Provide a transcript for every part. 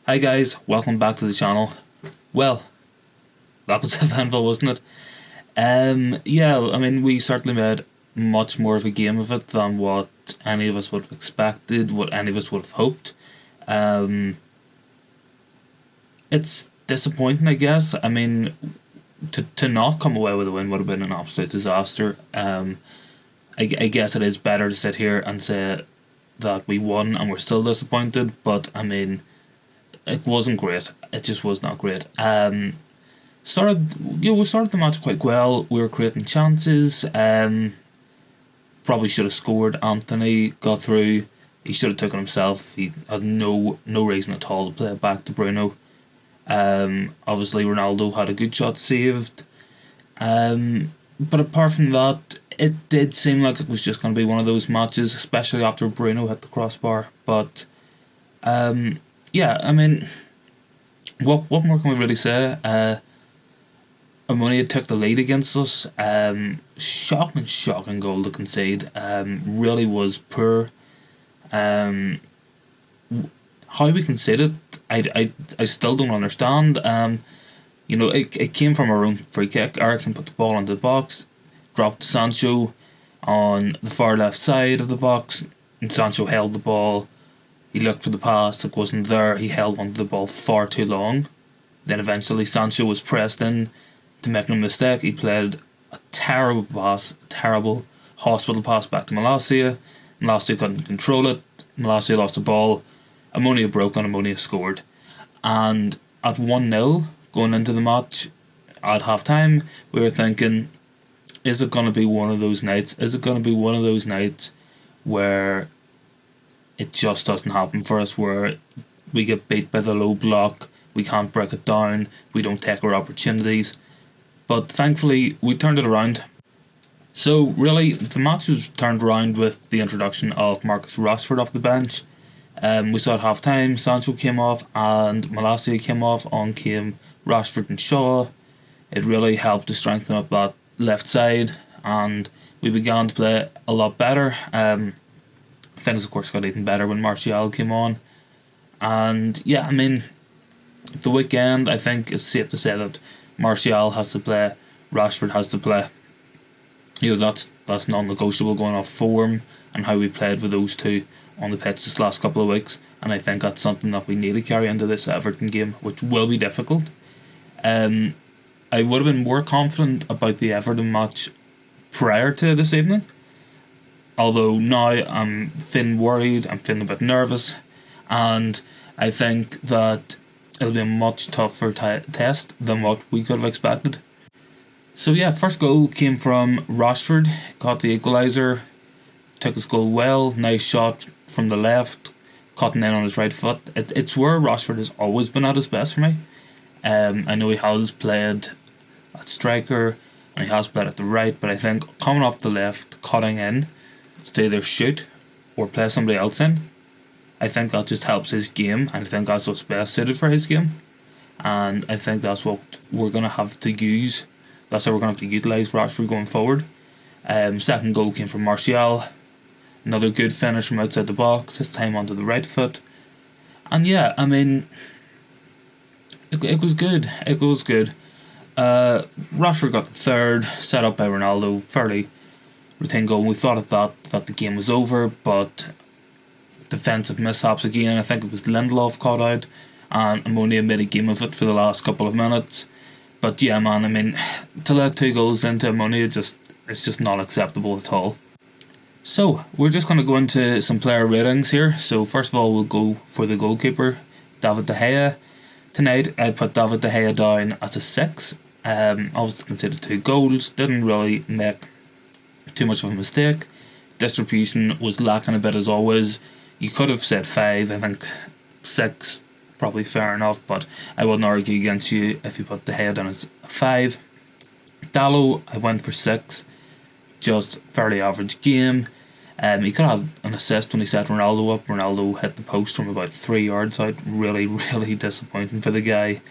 Hi guys, welcome back to the channel. Well, that was eventful, wasn't it? Yeah, I mean, we certainly made much more of a game of it than what any of us would have expected, what any of us would have hoped. It's disappointing, I guess. I mean, to not come away with a win would have been an absolute disaster. I guess it is better to sit here and say that we won and we're still disappointed, but I mean, it wasn't great. It just was not great. We started the match quite well. We were creating chances. Probably should have scored. Anthony got through. He should have taken himself. He had no reason at all to play it back to Bruno. Obviously Ronaldo had a good shot saved. But apart from that, it did seem like it was just going to be one of those matches, especially after Bruno hit the crossbar. But yeah, I mean, what more can we really say? Omonia took the lead against us. Shocking goal to concede. Really was poor. How we conceded, I still don't understand. It came from our own free kick. Ericsson put the ball into the box, dropped Sancho on the far left side of the box, and Sancho held the ball. He looked for the pass, it wasn't there. He held onto the ball far too long. Then eventually Sancho was pressed in to make no mistake. He played a terrible pass, terrible hospital pass back to Malacia. Malacia couldn't control it. Malacia lost the ball. Omonia broke and Omonia scored. And at 1-0 going into the match at half time, we were thinking, is it going to be one of those nights? Is it going to be one of those nights where it just doesn't happen for us, where we get beat by the low block, we can't break it down, we don't take our opportunities? But thankfully we turned it around. So really the match was turned around with the introduction of Marcus Rashford off the bench. We saw at half time Sancho came off and Malacia came off, on came Rashford and Shaw. It really helped to strengthen up that left side and we began to play a lot better. Things of course got even better when Martial came on. And yeah, I mean, the weekend, I think it's safe to say that Martial has to play, Rashford has to play. That's non-negotiable going off form and how we've played with those two on the pitch this last couple of weeks, and I think that's something that we need to carry into this Everton game, which will be difficult. I would have been more confident about the Everton match prior to this evening, although now I'm feeling worried, I'm feeling a bit nervous, and I think that it'll be a much tougher test than what we could have expected. So yeah, first goal came from Rashford, got the equaliser, took his goal well, nice shot from the left, cutting in on his right foot. It's where Rashford has always been at his best for me. I know he has played at striker and he has played at the right, but I think coming off the left, cutting in to either shoot or play somebody else in, I think that just helps his game, and I think that's what's best suited for his game, and I think that's what we're going to have to use. That's how we're going to have to utilise Rashford going forward. Second goal came from Martial. Another good finish from outside the box, this time onto the right foot. And yeah, I mean, it was good. It was good. Rashford got the third, set up by Ronaldo, fairly routine goal. We thought at that the game was over, but defensive mishaps again. I think it was Lindelof caught out, and Omonia made a game of it for the last couple of minutes. But yeah, man, I mean, to let 2 goals into Omonia, it's just not acceptable at all. So we're just going to go into some player ratings here. So first of all, we'll go for the goalkeeper, David De Gea. Tonight I put David De Gea down as a 6. Obviously conceded 2 goals, didn't really make too much of a mistake. Distribution was lacking a bit as always. You could have said 5, I think 6 probably fair enough, but I wouldn't argue against you if you put De Gea down as a 5. Dallo, I went for 6. Just fairly average game. He could have had an assist when he set Ronaldo up. Ronaldo hit the post from about 3 yards out. Really disappointing for the guy.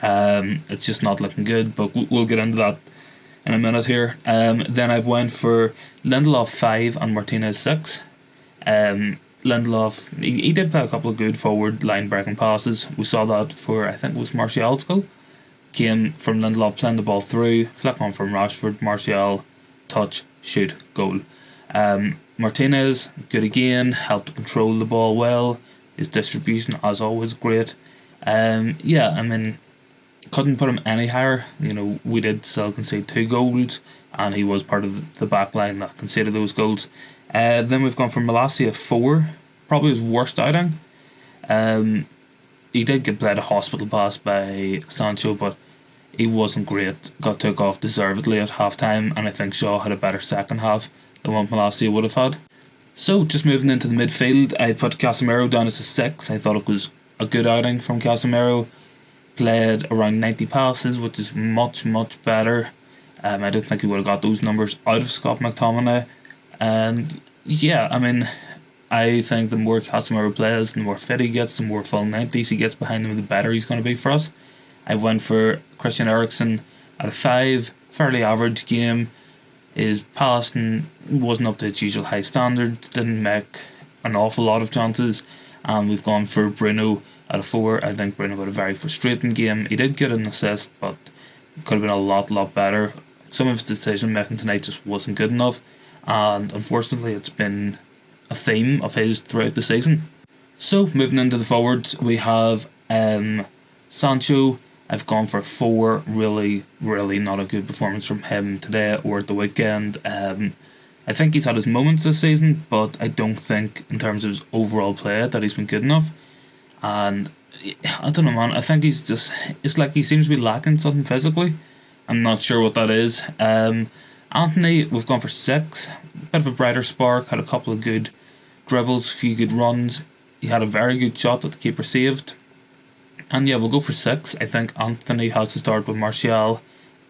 It's just not looking good, but we'll get into that in a minute here. Then I've went for Lindelof 5 and Martinez 6. Lindelof, he did play a couple of good forward line breaking passes. We saw that for, I think it was Martial's goal. Came from Lindelof playing the ball through, flick on from Rashford, Martial, touch, shoot, goal. Martinez, good again, helped to control the ball well. His distribution, as always, great. Couldn't put him any higher. We did still concede 2 goals, and he was part of the back line that conceded those goals. Then we've gone for Malacia 4, probably his worst outing. He did get played a hospital pass by Sancho, but he wasn't great. Got took off deservedly at half time, and I think Shaw had a better second half than what Malacia would have had. So, just moving into the midfield, I put Casemiro down as a 6. I thought it was a good outing from Casemiro. Played around 90 passes, which is much, much better. I don't think he would have got those numbers out of Scott McTominay. And I think the more Casemiro plays, the more fit he gets, the more full 90s he gets behind him, the better he's going to be for us. I went for Christian Eriksen at a 5, fairly average game. His passing wasn't up to its usual high standards, didn't make an awful lot of chances. And we've gone for Bruno at a 4. I think Bruno had a very frustrating game. He did get an assist, but it could have been a lot better. Some of his decision making tonight just wasn't good enough, and unfortunately it's been a theme of his throughout the season. So moving into the forwards, we have Sancho. I've gone for 4. Really not a good performance from him today or at the weekend. I think he's had his moments this season, but I don't think in terms of his overall play that he's been good enough. And I don't know, man, I think it's like he seems to be lacking something physically. I'm not sure what that is. Anthony, we've gone for 6. Bit of a brighter spark, had a couple of good dribbles, a few good runs. He had a very good shot that the keeper saved. And yeah, we'll go for 6. I think Anthony has to start with Martial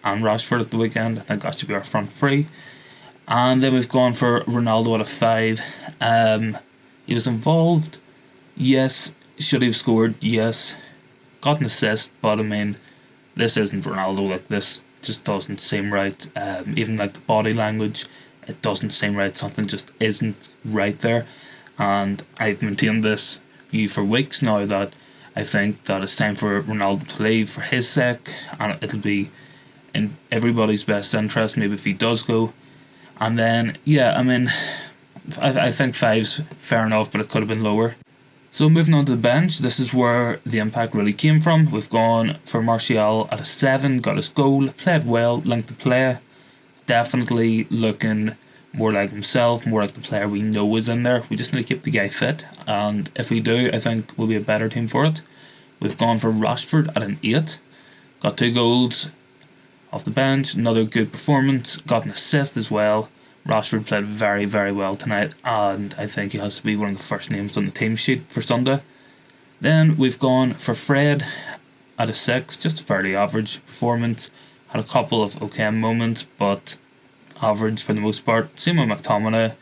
and Rashford at the weekend. I think that should be our front 3. And then we've gone for Ronaldo at a 5. He was involved. Yes. Should he have scored? Yes. Got an assist, but this isn't Ronaldo. Like, this just doesn't seem right. Even like the body language, it doesn't seem right. Something just isn't right there. And I've maintained this view for weeks now, that I think that it's time for Ronaldo to leave for his sake, and it'll be in everybody's best interest maybe if he does go. And then I think 5's fair enough, but it could have been lower. So moving on to the bench, this is where the impact really came from. We've gone for Martial at a 7, got his goal, played well, linked the play, definitely looking more like himself, more like the player we know is in there. We just need to keep the guy fit, and if we do, I think we'll be a better team for it. We've gone for Rashford at an 8, got 2 goals off the bench, another good performance, got an assist as well. Rashford played very, very well tonight, and I think he has to be one of the first names on the team sheet for Sunday. Then we've gone for Fred at a 6, just a fairly average performance. Had a couple of okay moments, but average for the most part. Same with McTominay,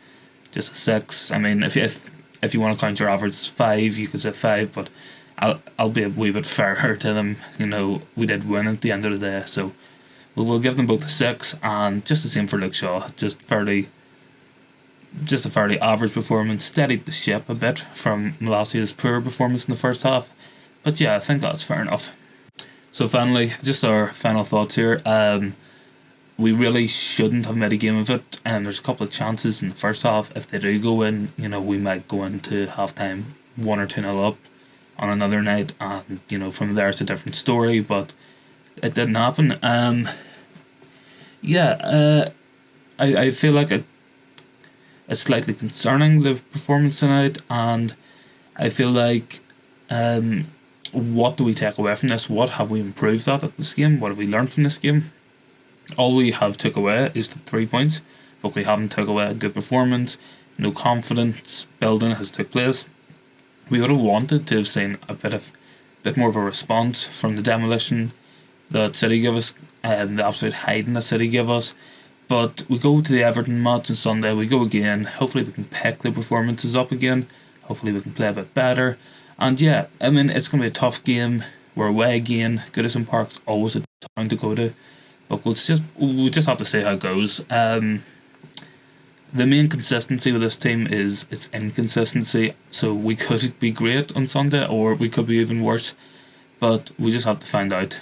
just a 6. If you want to count your average as 5, you could say 5, but I'll be a wee bit fairer to them. We did win at the end of the day, so we'll give them both a 6, and just the same for Luke Shaw. Just a fairly average performance. Steadied the ship a bit from Malacia's poor performance in the first half. But yeah, I think that's fair enough. So finally, just our final thoughts here. We really shouldn't have made a game of it. There's a couple of chances in the first half. If they do go in, we might go into halftime 1 or 2-0 up on another night, and from there it's a different story. But it didn't happen. I feel like it's slightly concerning, the performance tonight, and I feel like what do we take away from this? What have we improved at this game? What have we learned from this game? All we have took away is the 3 points, but we haven't took away a good performance. No confidence building has took place. We would have wanted to have seen a bit more of a response from the demolition that City give us, the absolute hiding that City give us. But we go to the Everton match on Sunday, we go again. Hopefully we can pick the performances up again. Hopefully we can play a bit better. And yeah, it's going to be a tough game. We're away again. Goodison Park's always a town to go to. But we'll just have to see how it goes. the main consistency with this team is its inconsistency. So we could be great on Sunday, or we could be even worse. But we just have to find out.